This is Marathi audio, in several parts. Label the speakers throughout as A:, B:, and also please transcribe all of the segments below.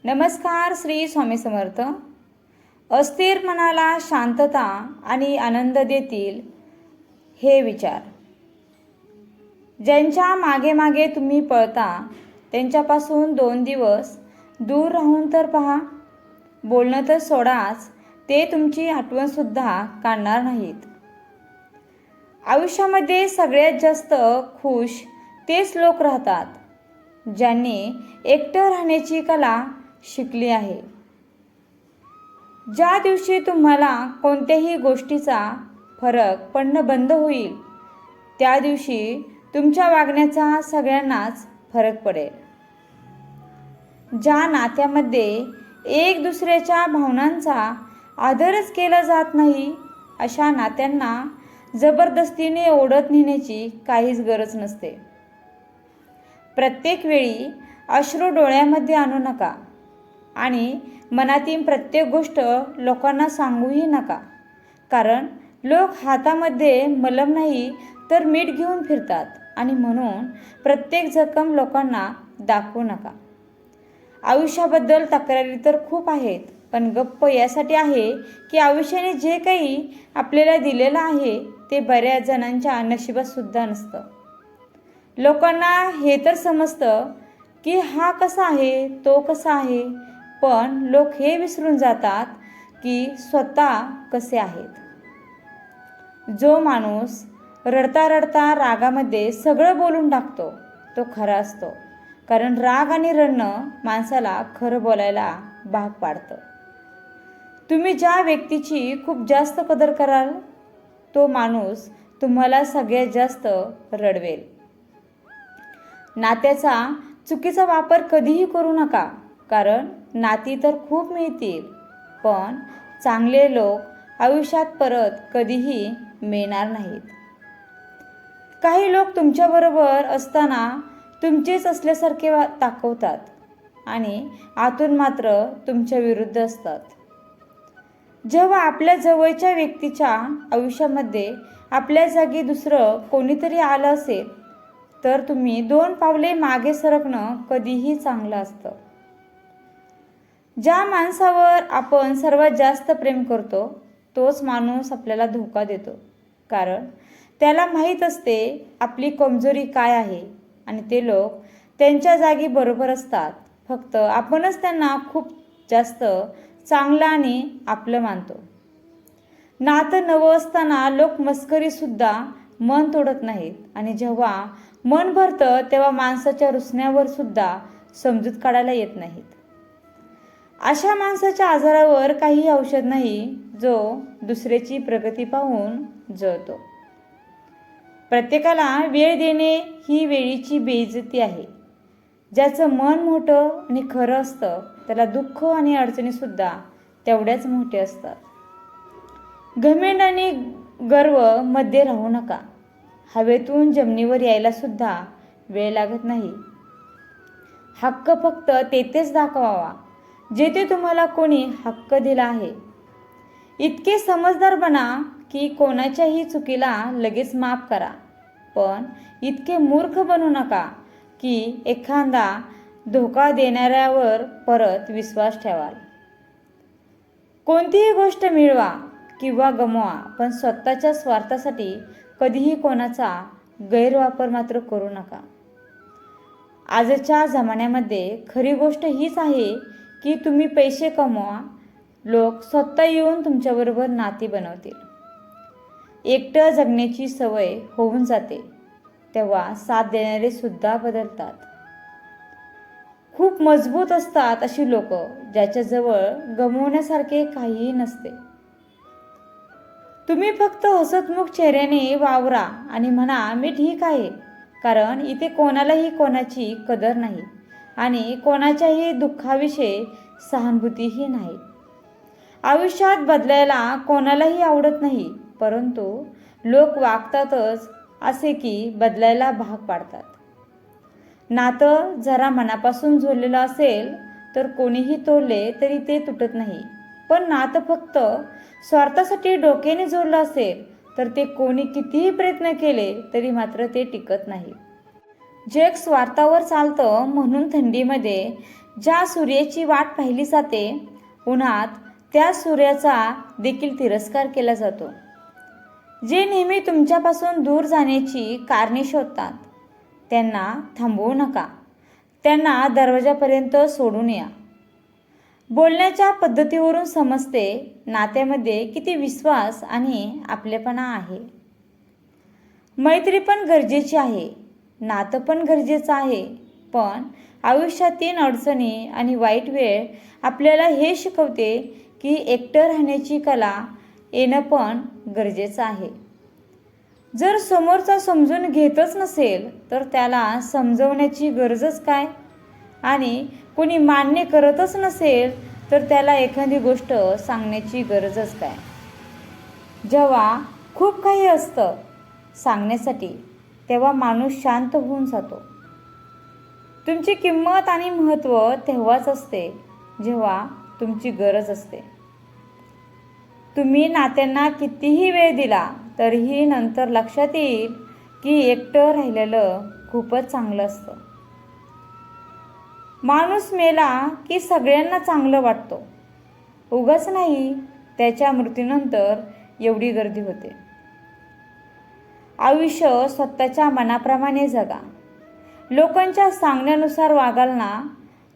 A: नमस्कार. श्री स्वामी समर्थ. अस्थिर मनाला शांतता आणि आनंद देतील हे विचार. ज्यांच्या मागे मागे तुम्ही पळता त्यांच्यापासून 2 दिवस दूर राहून तर पहा. बोलणं तर सोडाच, ते तुमची आठवणसुद्धा काढणार नाहीत. आयुष्यामध्ये सगळ्यात जास्त खुश तेच लोक राहतात ज्यांनी एकटं राहण्याची कला शिकली आहे. ज्या दिवशी तुम्हाला कोणत्याही गोष्टीचा फरक पडणं बंद होईल त्या दिवशी तुमच्या वागण्याचा सगळ्यांनाच फरक पडेल. ज्या नात्यामध्ये एक दुसऱ्याच्या भावनांचा आदरच केला जात नाही अशा नात्यांना जबरदस्तीने ओढत नेण्याची काहीच गरज नसते. प्रत्येक वेळी अश्रू डोळ्यामध्ये आणू नका आणि मनातील प्रत्येक गोष्ट लोकांना सांगूही नका, कारण लोक हातामध्ये मलम नाही तर मीठ घेऊन फिरतात आणि म्हणून प्रत्येक जखम लोकांना दाखवू नका. आयुष्याबद्दल तक्रारी तर खूप आहेत, पण गप्प यासाठी आहे की आयुष्याने जे काही आपल्याला दिलेलं आहे ते बऱ्याच जणांच्या नशिबात सुद्धा नसतं. लोकांना हे तर समजतं की हा कसा आहे, तो कसा आहे, पण लोक हे विसरून जातात की स्वतः कसे आहेत. जो माणूस रडता रडता रागामध्ये सगळं बोलून टाकतो तो खरा असतो, कारण राग आणि रडणं माणसाला खरं बोलायला भाग पाडतं. तुम्ही ज्या व्यक्तीची खूप जास्त कदर कराल तो माणूस तुम्हाला सगळ्यात जास्त रडवेल. नात्याचा चुकीचा वापर कधीही करू नका, कारण नाती तर खूप मिळतील, पण चांगले लोक आयुष्यात परत कधीही मिळणार नाहीत. काही लोक तुमच्याबरोबर असताना तुमचेच असल्यासारखे दाखवतात आणि आतून मात्र तुमच्या विरुद्ध असतात. जेव्हा आपल्या जवळच्या व्यक्तीच्या आयुष्यामध्ये आपल्या जागी दुसरं कोणीतरी आलं असेल तर तुम्ही 2 पावले मागे सरकणं कधीही चांगलं असतं. ज्या माणसावर आपण सर्वात जास्त प्रेम करतो तोच माणूस आपल्याला धोका देतो, कारण त्याला माहीत असते आपली कमजोरी काय आहे आणि ते लोक त्यांच्या जागी बरोबर असतात. फक्त आपणच त्यांना खूप जास्त चांगलं आणि आपलं मानतो. नातं नवं असताना लोक मस्करीसुद्धा मन तोडत नाहीत आणि जेव्हा मन भरतं तेव्हा माणसाच्या रुसण्यावर सुद्धा समजूत काढायला येत नाहीत. अशा माणसाच्या आजारावर काही औषध नाही जो दुसऱ्याची प्रगती पाहून जळतो. प्रत्येकाला वेळ देणे ही वेळीची बेइज्जती आहे. ज्याचं मन मोठं आणि खरं असतं त्याला दुःख आणि अडचणीसुद्धा तेवढ्याच मोठे असतात. घमेंड आणि गर्व मध्ये राहू नका. हवेतून जमिनीवर यायला सुद्धा वेळ लागत नाही. हक्क फक्त तेथेच दाखवावा जेथे तुम्हाला कोणी हक्क दिला आहे. इतके समजदार बना की कोणाच्याही चुकीला लगेच माफ करा, पण इतके मूर्ख बनू नका की एखादा धोका देणाऱ्यावर परत विश्वास ठेवाल. कोणतीही गोष्ट मिळवा किंवा गमवा, पण स्वतःच्या स्वार्थासाठी कधीही कोणाचा गैरवापर मात्र करू नका. आजच्या जमान्यामध्ये खरी गोष्ट हीच आहे की तुम्ही पैसे कमवा, लोक स्वतः येऊन तुमच्याबरोबर नाती बनवतील. एकटं जगण्याची सवय होऊन जाते तेव्हा साथ देणारे सुद्धा बदलतात. खूप मजबूत असतात अशी लोक ज्याच्याजवळ गमवण्यासारखे काहीही नसते. तुम्ही फक्त हसतमुख चेहऱ्याने वावरा आणि म्हणा मी ठीक आहे, कारण इथे कोणालाही कोणाची कदर नाही आणि कोणाच्याही दुःखाविषयी सहानुभूतीही नाही. आयुष्यात बदलायला कोणालाही आवडत नाही, परंतु लोक वागतातच असे की बदलायला भाग पाडतात. नातं जरा मनापासून जोडलेलं असेल तर कोणीही तोडले तरी ते तुटत नाही, पण नातं फक्त स्वार्थासाठी डोक्याने जोडलं असेल तर ते कोणी कितीही प्रयत्न केले तरी मात्र ते टिकत नाही. जग स्वार्थावर चालतं म्हणून थंडीमध्ये ज्या सूर्याची वाट पाहिली जाते उन्हात, त्या सूर्याचा देखील तिरस्कार केला जातो. जे नेहमी तुमच्यापासून दूर जाण्याची कारणे शोधतात त्यांना थांबवू नका. त्यांना दरवाजापर्यंत सोडून या. बोलण्याच्या पद्धतीवरून समजते नात्यामध्ये किती विश्वास आणि आपलेपणा आहे. मैत्री पण गरजेची आहे, नातं पण गरजेचं आहे. पण आयुष्यातील अडचणी आणि वाईट वेळ आपल्याला हे शिकवते की एकटं राहण्याची कला येणं पण गरजेचं आहे. जर समोरचा समजून घेतच नसेल तर त्याला समजवण्याची गरजच काय? आणि कोणी मान्य करतच नसेल तर त्याला एखादी गोष्ट सांगण्याची गरजच काय? जेव्हा खूप काही असतं सांगण्यासाठी तेव्हा माणूस शांत होऊन जातो. तुमची किंमत आणि महत्त्व तेव्हाच असते जेव्हा तुमची गरज असते. तुम्ही नात्यांना कितीही वेळ दिला तरीही नंतर लक्षात येईल की एकटं राहिलेलं खूपच चांगलं असतं. माणूस मेला की सगळ्यांना चांगलं वाटतं, उगाच नाही त्याच्या मृत्यूनंतर एवढी गर्दी होते. आयुष्य स्वतःच्या मनाप्रमाणे जगा. लोकांच्या सांगण्यानुसार वागाल ना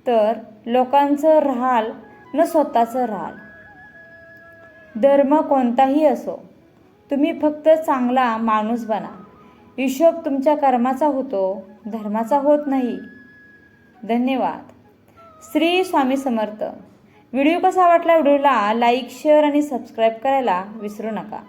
A: तर लोकांचं राहाल न स्वतःचं राहाल. धर्म कोणताही असो, तुम्ही फक्त चांगला माणूस बना. हिशोब तुमच्या कर्माचा होतो, धर्माचा होत नाही. धन्यवाद. श्री स्वामी समर्थ. व्हिडिओ कसा वाटला? व्हिडिओला लाईक, शेअर आणि सबस्क्राईब करायला विसरू नका.